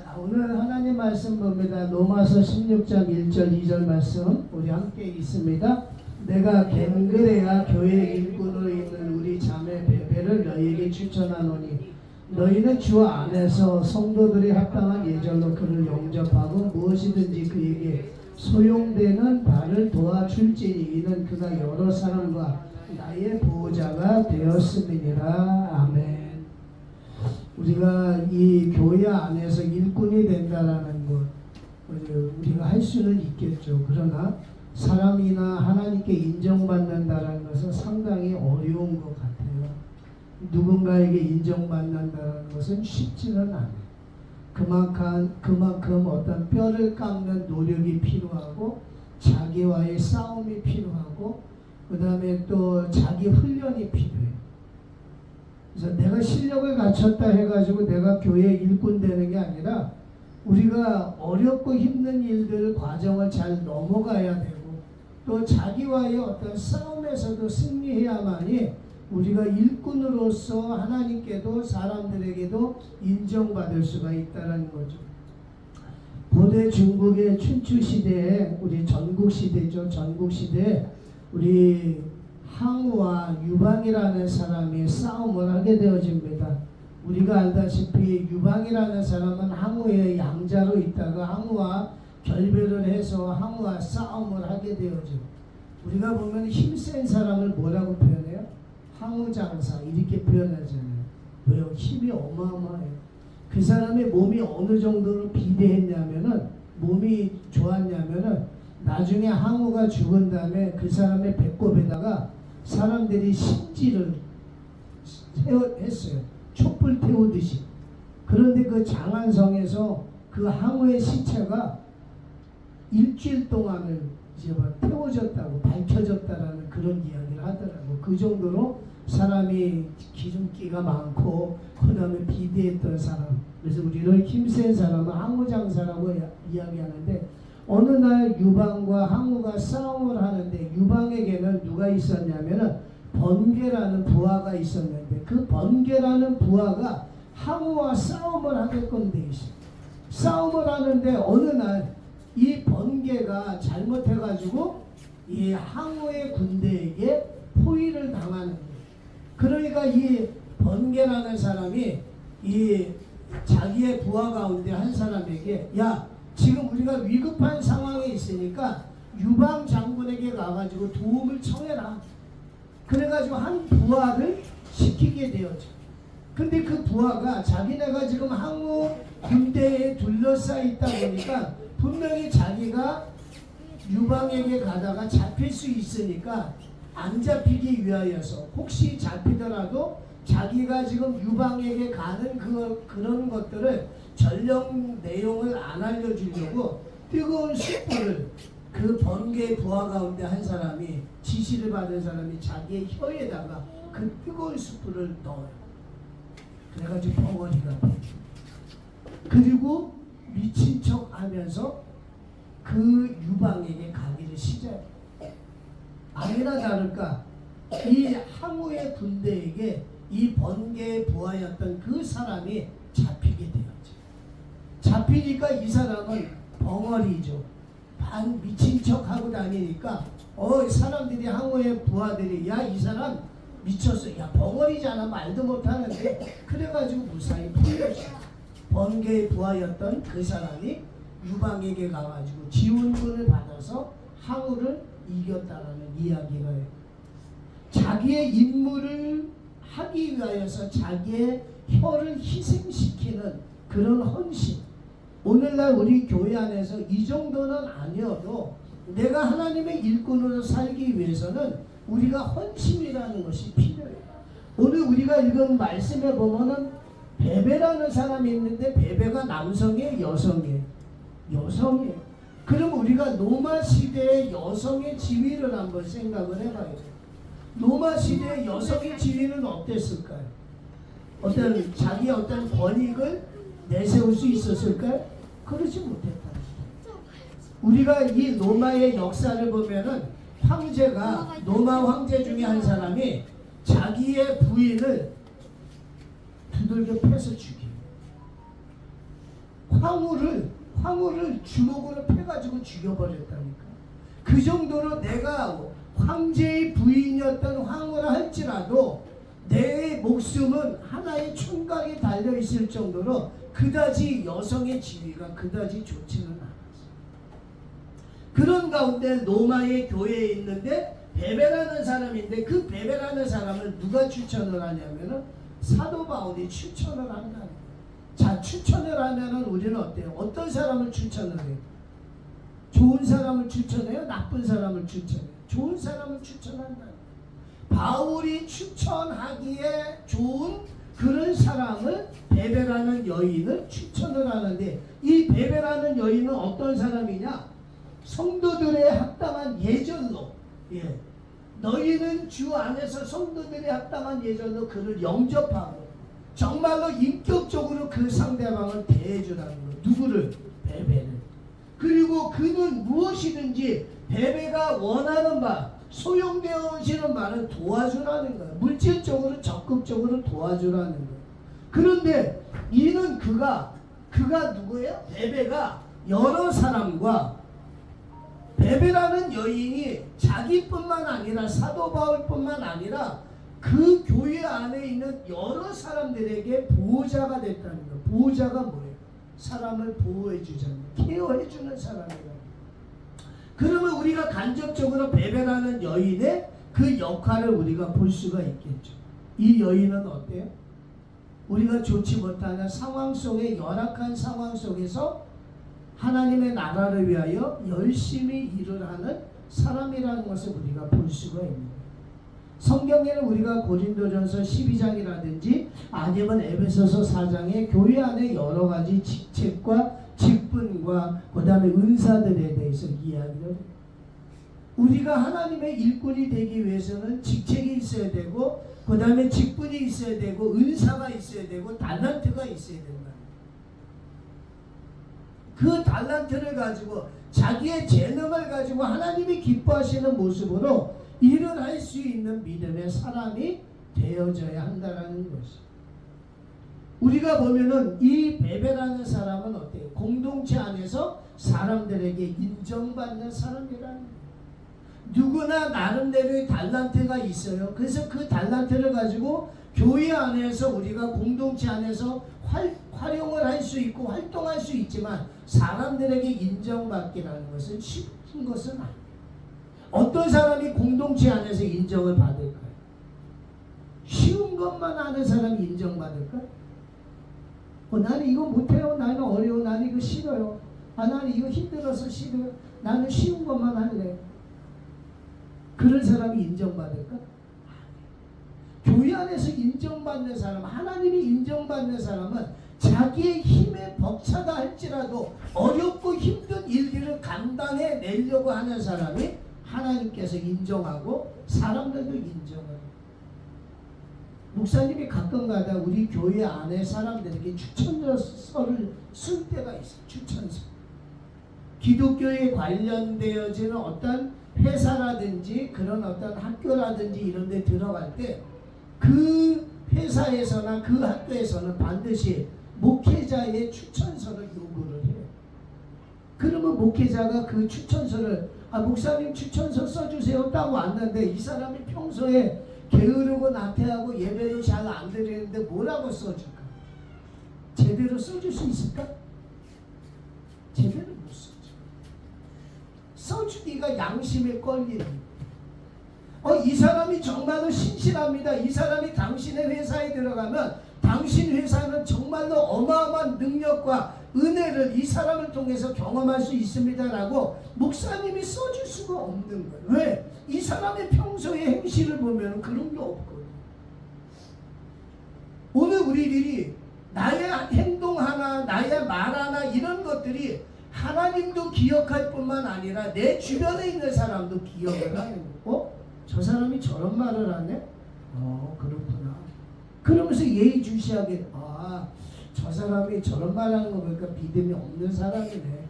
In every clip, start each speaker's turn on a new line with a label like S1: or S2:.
S1: 자, 오늘 하나님 말씀 봅니다. 로마서 16장 1절 2절 말씀 우리 함께 있습니다. 내가 갱그레아 교회 일꾼으로 있는 우리 자매 베베를 너희에게 추천하노니 너희는 주 안에서 성도들이 합당한 예절로 그를 영접하고 무엇이든지 그에게 소용되는 바를 도와줄지니 이는 그가 여러 사람과 나의 보호자가 되었음이니라. 아멘. 우리가 이 교회 안에서 일꾼이 된다라는 것 우리가 할 수는 있겠죠. 그러나 사람이나 하나님께 인정받는다라는 것은 상당히 어려운 것 같아요. 누군가에게 인정받는다는 것은 쉽지는 않아요. 그만큼 어떤 뼈를 깎는 노력이 필요하고 자기와의 싸움이 필요하고 그 다음에 또 자기 훈련이 필요해요. 그래서 내가 실력을 갖췄다 해가지고 내가 교회 일꾼 되는 게 아니라 우리가 어렵고 힘든 일들 과정을 잘 넘어가야 되고 또 자기와의 어떤 싸움에서도 승리해야만이 우리가 일꾼으로서 하나님께도 사람들에게도 인정받을 수가 있다는 거죠. 고대 중국의 춘추 시대에 우리 전국 시대죠. 전국 시대에 우리 항우와 유방이라는 사람이 싸움을 하게 되어집니다. 우리가 알다시피 유방이라는 사람은 항우의 양자로 있다가 항우와 결별을 해서 항우와 싸움을 하게 되어져. 우리가 보면 힘센 사람을 뭐라고 표현해요? 항우장사 이렇게 표현하잖아요. 왜요? 힘이 어마어마해요. 그 사람의 몸이 어느 정도로 비대했냐면은 몸이 좋았냐면은 나중에 항우가 죽은 다음에 그 사람의 배꼽에다가 사람들이 심지를 했어요. 촛불 태우듯이. 그런데 그 장안성에서 그 항우의 시체가 일주일 동안을 이제 태워졌다고 밝혀졌다라는 그런 이야기를 하더라고. 그 정도로 사람이 기름기가 많고 그 다음에 비대했던 사람. 그래서 우리를 힘센 사람은 항우장사라고 이야기하는데 어느 날 유방과 항우가 싸움을 하는데 유방에게는 누가 있었냐면은 번개라는 부하가 있었는데 그 번개라는 부하가 항우와 싸움을 하게끔 돼 있어요. 싸움을 하는데 어느 날 이 번개가 잘못해가지고 이 항우의 군대에게 포위를 당하는 거예요. 그러니까 이 번개라는 사람이 이 자기의 부하 가운데 한 사람에게 야 지금 우리가 위급한 상황에 있으니까 유방 장군에게 가가지고 도움을 청해라. 그래가지고 한 부하를 시키게 되었죠. 근데 그 부하가 자기네가 지금 항우 군대에 둘러싸여 있다 보니까 분명히 자기가 유방에게 가다가 잡힐 수 있으니까 안 잡히기 위하여서 혹시 잡히더라도 자기가 지금 유방에게 가는 그런 것들을 전력 내용을 안 알려주려고 뜨거운 숯불을 그 번개 부하 가운데 한 사람이 지시를 받은 사람이 자기의 혀에다가 그 뜨거운 숯불을 넣어요. 그래가지고 벙어리가 돼요. 그리고 미친 척 하면서 그 유방에게 가기를 시작해요. 아니나 다를까 이 항우의 군대에게 이 번개의 부하였던 그 사람이 잡히게 되었죠. 잡히니까 이 사람은 벙어리죠. 반 미친 척 하고 다니니까 사람들이 항우의 부하들이 야 이 사람 미쳤어. 야 벙어리잖아. 말도 못하는데 그래가지고 무사히 풀렸어요. 번개의 부하였던 그 사람이 유방에게 가가지고 지원군을 받아서 항우를 이겼다라는 이야기가 해요. 자기의 임무를 하기 위하여서 자기의 혀를 희생시키는 그런 헌신. 오늘날 우리 교회 안에서 이 정도는 아니어도 내가 하나님의 일꾼으로 살기 위해서는 우리가 헌신이라는 것이 필요해요. 오늘 우리가 읽은 말씀에 보면은 베베라는 사람이 있는데 베베가 남성이에요, 여성이에요? 여성이에요. 그럼 우리가 로마 시대의 여성의 지위를 한번 생각을 해봐야 돼요. 로마 시대의 여성의 지위는 어땠을까요? 자기의 어떤 권익을 내세울 수 있었을까요? 그러지 못했다. 우리가 이 로마의 역사를 보면은 황제가 로마 황제 중에 한 사람이 자기의 부인을 두들겨 패서 죽여요. 황후를 주먹으로 패가지고 죽여버렸다니까. 그 정도로 내가 황제의 부인이었던 황후라 할지라도 내 목숨은 하나의 총각에 달려있을 정도로 그다지 여성의 지위가 그다지 좋지는 않았어요. 그런 가운데 로마의 교회에 있는데 베베라는 사람인데, 그 베베라는 사람을 누가 추천을 하냐면은 사도 바울이 추천을 한다는 거예요. 자, 추천을 하면은 우리는 어때요? 어떤 사람을 추천을 해요? 좋은 사람을 추천해요? 나쁜 사람을 추천해요? 좋은 사람을 추천한다. 바울이 추천하기에 좋은 그런 사람을, 베베라는 여인을 추천을 하는데, 이 베베라는 여인은 어떤 사람이냐? 성도들의 합당한 예절로, 너희는 주 안에서 성도들의 합당한 예절로 그를 영접하고 정말로 인격적으로 그 상대방을 대해주라는 거예요. 누구를? 베베를. 그리고 그는 무엇이든지 베베가 원하는 바, 소용되어지는 바는 도와주라는 거예요. 물질적으로 적극적으로 도와주라는 거예요. 그런데 이는 그가 누구예요? 베베가 여러 사람과, 베베라는 여인이 자기뿐만 아니라 사도 바울뿐만 아니라 그 교회 안에 있는 여러 사람들에게 보호자가 됐다는 거예요. 보호자가 뭐예요? 사람을 보호해주잖아요. 케어해주는 사람이에요. 그러면 우리가 간접적으로 베베라는 여인의 그 역할을 우리가 볼 수가 있겠죠. 이 여인은 어때요? 우리가 좋지 못하는 상황 속에, 열악한 상황 속에서 하나님의 나라를 위하여 열심히 일을 하는 사람이라는 것을 우리가 볼 수가 있습니다. 성경에는 우리가 고린도전서 12장이라든지 아니면 에베소서 4장에 교회 안에 여러 가지 직책과 직분과 그 다음에 은사들에 대해서 이야기를 해요. 우리가 하나님의 일꾼이 되기 위해서는 직책이 있어야 되고, 그 다음에 직분이 있어야 되고, 은사가 있어야 되고, 달란트가 있어야 된다. 그 달란트를 가지고, 자기의 재능을 가지고 하나님이 기뻐하시는 모습으로 일을 할 수 있는 믿음의 사람이 되어져야 한다는 것이. 우리가 보면은 이 베베라는 사람은 어때요? 공동체 안에서 사람들에게 인정받는 사람이라는 거예요. 누구나 나름대로의 달란트가 있어요. 그래서 그 달란트를 가지고 교회 안에서, 우리가 공동체 안에서 활용을 할 수 있고 활동할 수 있지만, 사람들에게 인정받기라는 것은 쉬운 것은 아니에요. 어떤 사람이 공동체 안에서 인정을 받을까요? 쉬운 것만 아는 사람이 인정받을까? 나는 이거 못해요. 나는 어려워. 나는 이거 싫어요. 나는 이거 힘들어서 싫어요. 나는 쉬운 것만 할래. 그런 사람이 인정받을까? 교회 안에서 인정받는 사람, 하나님이 인정받는 사람은 자기의 힘에 벅차다 할지라도 어렵고 힘든 일들을 감당해 내려고 하는 사람이 하나님께서 인정하고 사람들도 인정하고. 목사님이 가끔가다 우리 교회 안에 사람들에게 추천서를 쓸 때가 있어요. 추천서. 기독교에 관련되어지는 어떤 회사라든지 그런 어떤 학교라든지 이런 데 들어갈 때 그 회사에서나 그 학교에서는 반드시 목회자의 추천서를 요구를 해요. 그러면 목회자가 그 추천서를, 목사님 추천서 써주세요 딱 왔는데 이 사람이 평소에 게으르고 나태하고 예배를 잘 안 드리는데 뭐라고 써줄까? 제대로 써줄 수 있을까? 제대로 못 써줘. 써주기가 양심에 걸리는. 이 사람이 정말로 신실합니다. 이 사람이 당신의 회사에 들어가면 당신 회사는 정말로 어마어마한 능력과 은혜를 이 사람을 통해서 경험할 수 있습니다라고 목사님이 써줄 수가 없는 거예요. 왜? 이 사람의 평소의 행실을 보면 그런 게 없거든요. 오늘 우리들이 나의 행동 하나, 나의 말 하나 이런 것들이 하나님도 기억할 뿐만 아니라 내 주변에 있는 사람도 기억을 하는 거고, 저 사람이 저런 말을 하네? 그렇구나. 그러면서 예의주시하게, 저 사람이 저런 말 하는 거 보니까 믿음이 없는 사람이네.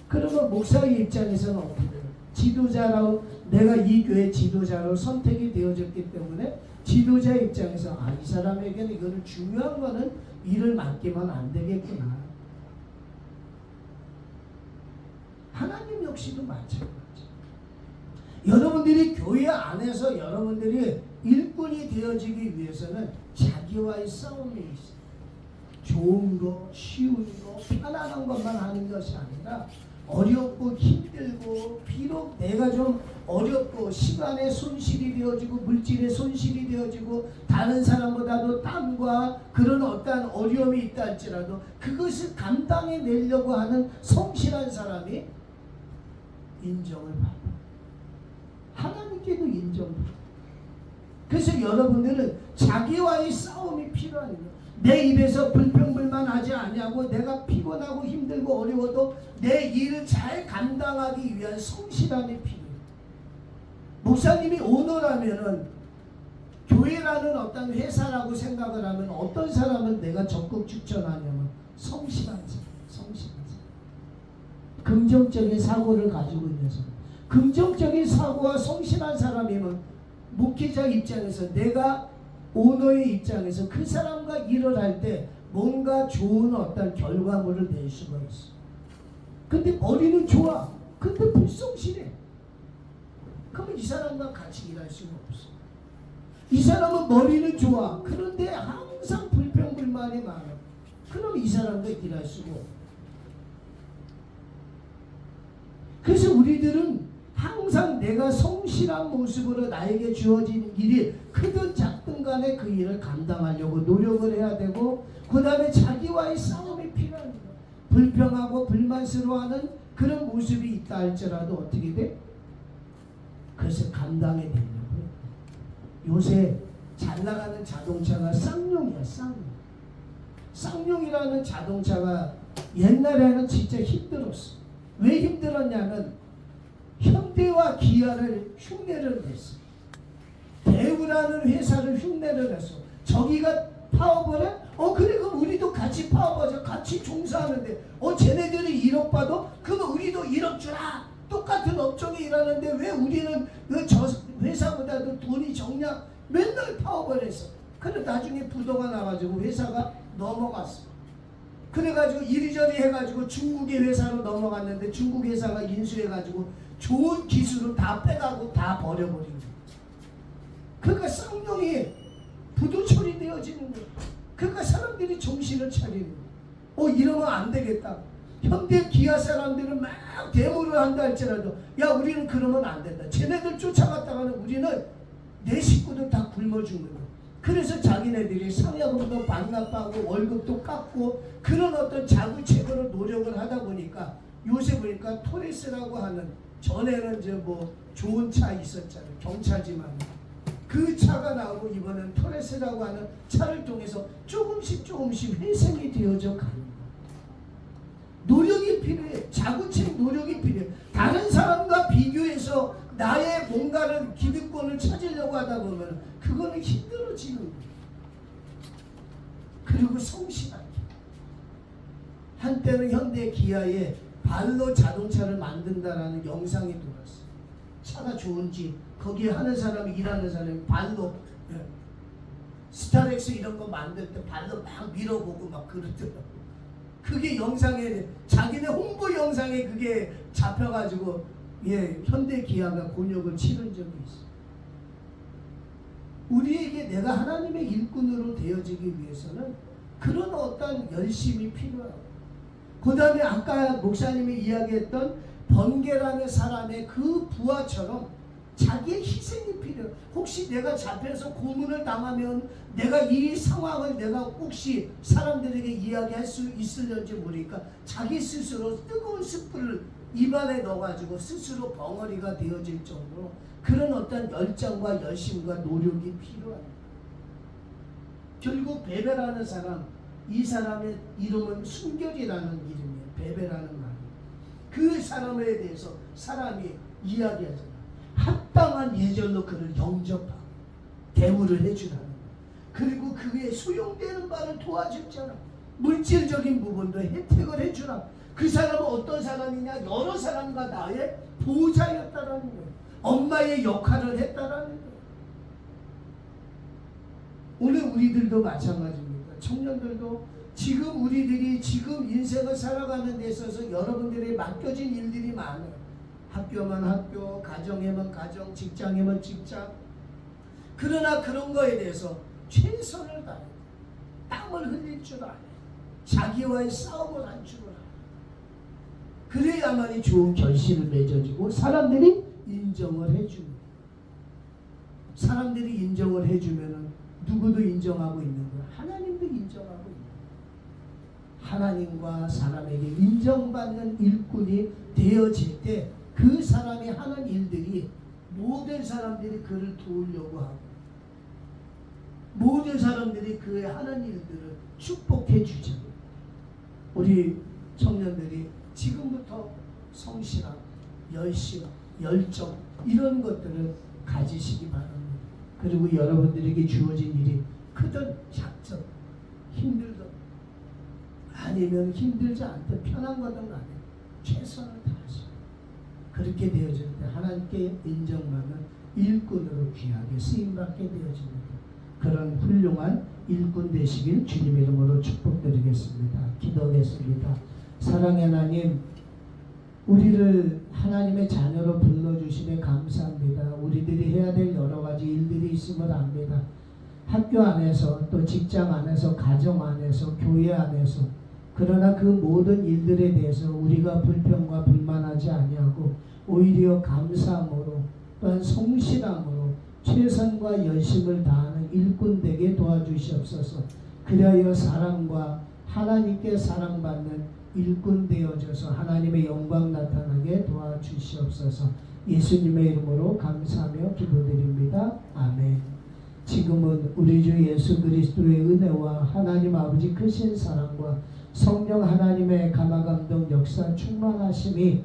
S1: 그러면 목사의 입장에서는 어떻게 돼요? 지도자로, 내가 이 교회 지도자로 선택이 되어졌기 때문에 지도자 입장에서 이 사람에게는 이거는 중요한 거는 일을 맡기면 안 되겠구나. 하나님 역시도 마찬가지. 여러분들이 교회 안에서 여러분들이 일꾼이 되어지기 위해서는 자기와의 싸움이 있어요. 좋은 거, 쉬운 거, 편안한 것만 하는 것이 아니라 어렵고 힘들고, 비록 내가 좀 어렵고 시간의 손실이 되어지고 물질의 손실이 되어지고 다른 사람보다도 땀과 그런 어떠한 어려움이 있다 할지라도 그것을 감당해 내려고 하는 성실한 사람이 인정을 받아. 하나님께도 인정받아. 그래서 여러분들은 자기와의 싸움이 필요한 거예요. 내 입에서 불평불만하지 아니하고 내가 피곤하고 힘들고 어려워도 내 일을 잘 감당하기 위한 성실함이 필요해요. 목사님이 오너라면은 교회라는 어떤 회사라고 생각을 하면 어떤 사람은 내가 적극 추천하냐면 성실한 사람, 성실한 사람. 긍정적인 사고를 가지고 있는 사람. 긍정적인 사고와 성실한 사람이면 목회자 입장에서 내가 오너의 입장에서 그 사람과 일을 할 때 뭔가 좋은 어떤 결과물을 낼 수가 있어. 근데 머리는 좋아. 근데 불성실해. 그러면 이 사람과 같이 일할 수는 없어. 이 사람은 머리는 좋아. 그런데 항상 불평불만이 많아. 그럼 이 사람과 일할 수가 없어. 그래서 우리들은 항상 내가 성실한 모습으로 나에게 주어진 일이 크든 작든 간에 그 일을 감당하려고 노력을 해야 되고, 그 다음에 자기와의 싸움이 필요합니다. 불평하고 불만스러워하는 그런 모습이 있다 할지라도 어떻게 돼? 그것을 감당해 내려고. 요새 잘 나가는 자동차가 쌍용이야. 쌍용이라는 자동차가 옛날에는 진짜 힘들었어. 왜 힘들었냐면 현대와 기아를 흉내를 냈어. 대우라는 회사를 흉내를 냈어. 저기가 파업을 해? 그래, 그럼 우리도 같이 파업하자. 같이 종사하는데 쟤네들이 1억 받아? 그러면 우리도 1억 주라. 똑같은 업종에 일하는데 왜 우리는 저 회사보다도 돈이 적냐? 맨날 파업을 했어. 그래 나중에 부도가 나가지고 회사가 넘어갔어. 그래가지고 이리저리 해가지고 중국의 회사로 넘어갔는데 중국 회사가 인수해가지고 좋은 기술을 다 빼가고 다 버려버린 거예요. 그러니까 쌍용이 부도 처리되어지는 거예요. 그러니까 사람들이 정신을 차리는 거예요. 이러면 안 되겠다. 현대 기아 사람들은 막 데모를 한다 할지라도 야 우리는 그러면 안 된다. 쟤네들 쫓아갔다가는 우리는 내 식구들 다 굶어 죽는 거예요. 그래서 자기네들이 상여금도 반납하고 월급도 깎고 그런 어떤 자구책으로 노력을 하다 보니까 요새 보니까 토레스라고 하는, 전에는 이제 뭐 좋은 차 있었잖아요. 경차지만 그 차가 나오고 이번엔 토레스라고 하는 차를 통해서 조금씩 회생이 되어져 가는 거예요. 노력이 필요해. 자구책 노력이 필요해. 다른 사람과 비교해서 나의 뭔가를 기득권을 찾으려고 하다 보면 그거는 힘들어지는 거예요. 그리고 성실하게. 한때는 현대 기아에 발로 자동차를 만든다라는 영상이 돌았어. 차가 좋은지 거기에 하는 사람이, 일하는 사람이 발로 스타렉스 이런 거 만들 때 발로 막 밀어보고 막 그러더라고. 그게 영상에, 자기네 홍보 영상에 그게 잡혀가지고 현대 기아가 곤욕을 치른 적이 있어. 우리에게 내가 하나님의 일꾼으로 되어지기 위해서는 그런 어떤 열심이 필요하고, 그 다음에 아까 목사님이 이야기했던 번개라는 사람의 그 부하처럼 자기의 희생이 필요해요. 혹시 내가 잡혀서 고문을 당하면 내가 이 상황을 내가 혹시 사람들에게 이야기할 수 있을런지 모르니까 자기 스스로 뜨거운 숯불을 입안에 넣어가지고 스스로 벙어리가 되어질 정도로 그런 어떤 열정과 열심과 노력이 필요합니다. 결국 베베라는 사람, 이 사람의 이름은 순결이라는 이름이에요. 베베라는 말이. 그 사람에 대해서 사람이 이야기하잖아. 합당한 예절로 그를 영접하고 대우를 해주라는 거야. 그리고 그에 수용되는 바를 도와줬잖아. 물질적인 부분도 혜택을 해주라. 그 사람은 어떤 사람이냐? 여러 사람과 나의 보호자였다라는 거예요. 엄마의 역할을 했다라는 거예요. 오늘 우리들도 마찬가지입니다. 청년들도 지금 우리들이 지금 인생을 살아가는 데 있어서 여러분들이 맡겨진 일들이 많아요. 학교면 학교, 가정이면 가정, 직장이면 직장. 그러나 그런 거에 대해서 최선을 다해 땀을 흘릴 줄 알아요. 자기와의 싸움을 할 줄 알아요. 그래야만이 좋은 결실을 맺어지고 사람들이 인정을 해줍니다. 사람들이 인정을 해주면은 누구도 인정하고 있는 거야. 하나님도 인정하고 있는 거야. 하나님과 사람에게 인정받는 일꾼이 되어질 때 그 사람이 하는 일들이 모든 사람들이 그를 도우려고 하고 모든 사람들이 그의 하는 일들을 축복해 주죠. 우리 청년들이 지금부터 성실함, 열심, 열정 이런 것들을 가지시기 바랍니다. 그리고 여러분들에게 주어진 일이 크든 작든 힘들든 아니면 힘들지 않든 편한 거든 간에 최선을 다하시고 그렇게 되어질 때 하나님께 인정받는 일꾼으로 귀하게 쓰임받게 되어집니다. 그런 훌륭한 일꾼 되시길 주님 이름으로 축복드리겠습니다. 기도하겠습니다. 사랑의 하나님, 우리를 하나님의 자녀로 불러주심에 감사합니다. 우리들이 해야 될 여러 가지 일들이 있음을 압니다. 학교 안에서 또 직장 안에서 가정 안에서 교회 안에서 그러나 그 모든 일들에 대해서 우리가 불평과 불만하지 아니하고 오히려 감사함으로 또한 성실함으로 최선과 열심을 다하는 일꾼 되게 도와주시옵소서. 그리하여 사랑과 하나님께 사랑받는 일꾼 되어져서 하나님의 영광 나타나게 도와주시옵소서. 예수님의 이름으로 감사하며 기도드립니다. 아멘. 지금은 우리 주 예수 그리스도의 은혜와 하나님 아버지 크신 사랑과 성령 하나님의 감화감동 역사 충만하심이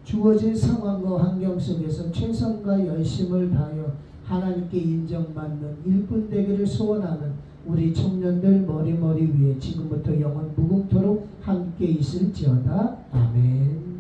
S1: 주어진 상황과 환경 속에서 최선과 열심을 다하여 하나님께 인정받는 일꾼 되기를 소원하는 우리 청년들 머리 위에 지금부터 영원 무궁토록 함께 있을지어다. 아멘.